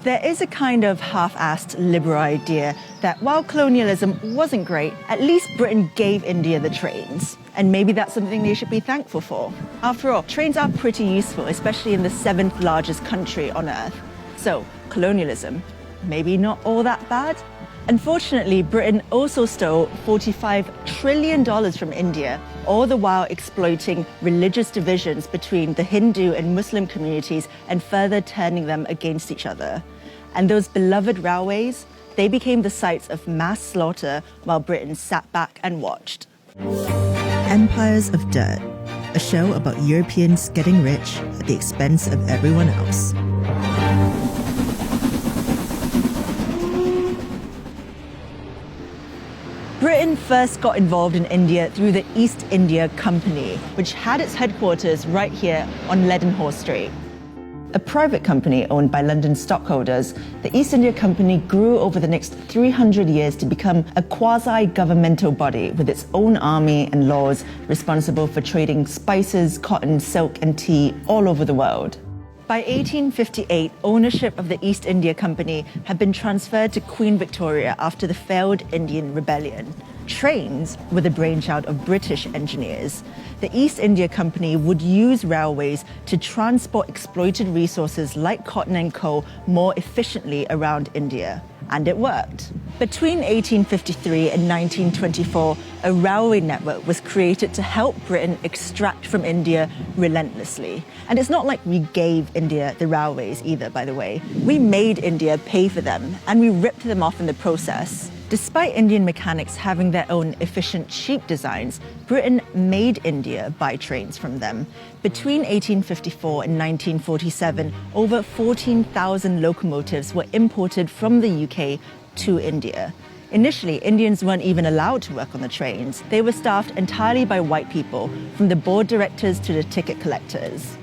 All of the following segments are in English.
There is a kind of half-assed liberal idea that while colonialism wasn't great, at least Britain gave India the trains. And maybe that's something they should be thankful for. After all, trains are pretty useful, especially in the 7th largest country on Earth. So, colonialism, maybe not all that bad? Unfortunately, Britain also stole $45 trillion from India, all the while exploiting religious divisions between the Hindu and Muslim communities and further turning them against each other. And those beloved railways, they became the sites of mass slaughter while Britain sat back and watched. Empires of Dirt, a show about Europeans getting rich at the expense of everyone else. Britain first got involved in India through the East India Company, which had its headquarters right here on Leadenhall Street. A private company owned by London stockholders, the East India Company grew over the next 300 years to become a quasi-governmental body with its own army and laws responsible for trading spices, cotton, silk, and tea all over the world. By 1858, ownership of the East India Company had been transferred to Queen Victoria after the failed Indian Rebellion. Trains were the brainchild of British engineers. The East India Company would use railways to transport exploited resources like cotton and coal more efficiently around India. And it worked. Between 1853 and 1924, a railway network was created to help Britain extract from India relentlessly. And it's not like we gave India the railways either, by the way. We made India pay for them, and we ripped them off in the process. Despite Indian mechanics having their own efficient, cheap designs, Britain made India buy trains from them. Between 1854 and 1947, over 14,000 locomotives were imported from the UK to India. Initially, Indians weren't even allowed to work on the trains. They were staffed entirely by white people, from the board directors to the ticket collectors.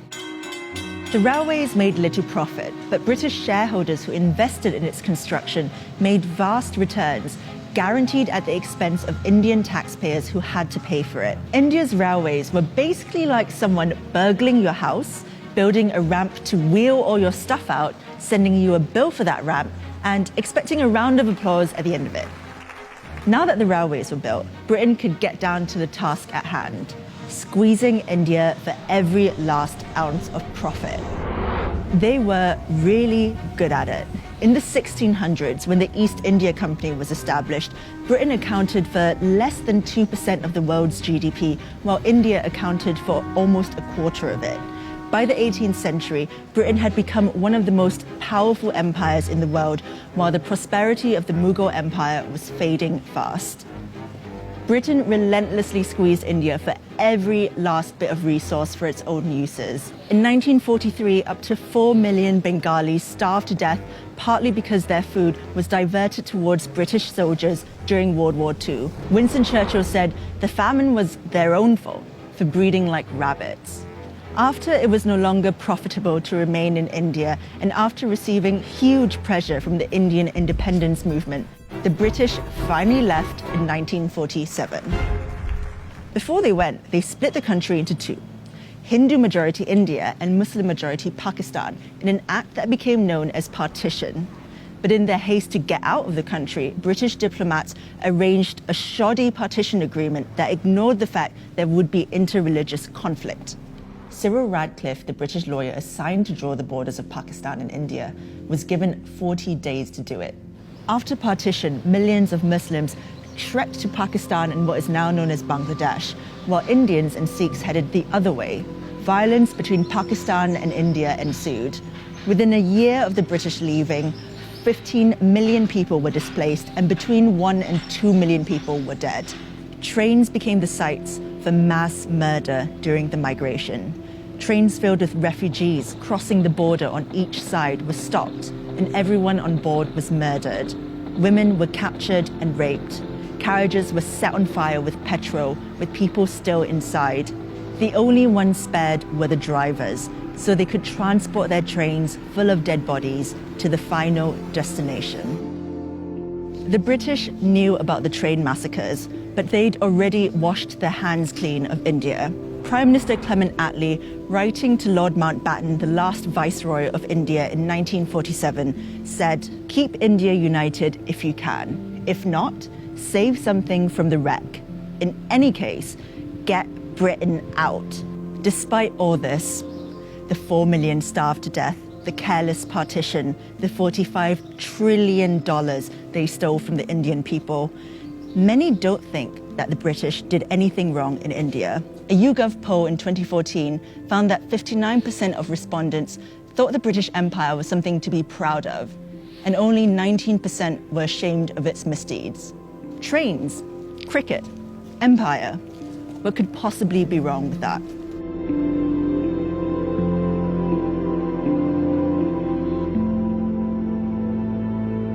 The railways made little profit, but British shareholders who invested in its construction made vast returns, guaranteed at the expense of Indian taxpayers who had to pay for it. India's railways were basically like someone burgling your house, building a ramp to wheel all your stuff out, sending you a bill for that ramp, and expecting a round of applause at the end of it. Now that the railways were built, Britain could get down to the task at hand, squeezing India for every last ounce of profit. They were really good at it. In the 1600s, when the East India Company was established, Britain accounted for less than 2% of the world's GDP, while India accounted for almost a quarter of it. By the 18th century, Britain had become one of the most powerful empires in the world, while the prosperity of the Mughal Empire was fading fast. Britain relentlessly squeezed India for every last bit of resource for its own uses. In 1943, up to 4 million Bengalis starved to death, partly because their food was diverted towards British soldiers during World War II. Winston Churchill said the famine was their own fault for breeding like rabbits. After it was no longer profitable to remain in India, and after receiving huge pressure from the Indian independence movement, the British finally left in 1947. Before they went, they split the country into two, Hindu-majority India and Muslim-majority Pakistan, in an act that became known as partition. But in their haste to get out of the country, British diplomats arranged a shoddy partition agreement that ignored the fact there would be inter-religious conflict. Cyril Radcliffe, the British lawyer assigned to draw the borders of Pakistan and India, was given 40 days to do it. After partition, millions of Muslims trekked to Pakistan and what is now known as Bangladesh, while Indians and Sikhs headed the other way. Violence between Pakistan and India ensued. Within a year of the British leaving, 15 million people were displaced, and between 1 and 2 million people were dead. Trains became the sites for mass murder during the migration. Trains filled with refugees crossing the border on each side were stopped, and everyone on board was murdered. Women were captured and raped. Carriages were set on fire with petrol, with people still inside. The only ones spared were the drivers, so they could transport their trains full of dead bodies to the final destination. The British knew about the train massacres, but they'd already washed their hands clean of India. Prime Minister Clement Attlee, writing to Lord Mountbatten, the last Viceroy of India in 1947, said, "Keep India united if you can. If not, save something from the wreck. In any case, get Britain out." Despite all this, the 4 million starved to death, the careless partition, the $45 trillion they stole from the Indian people, many don't think that the British did anything wrong in India. A YouGov poll in 2014 found that 59% of respondents thought the British Empire was something to be proud of, and only 19% were ashamed of its misdeeds. Trains, cricket, empire. What could possibly be wrong with that?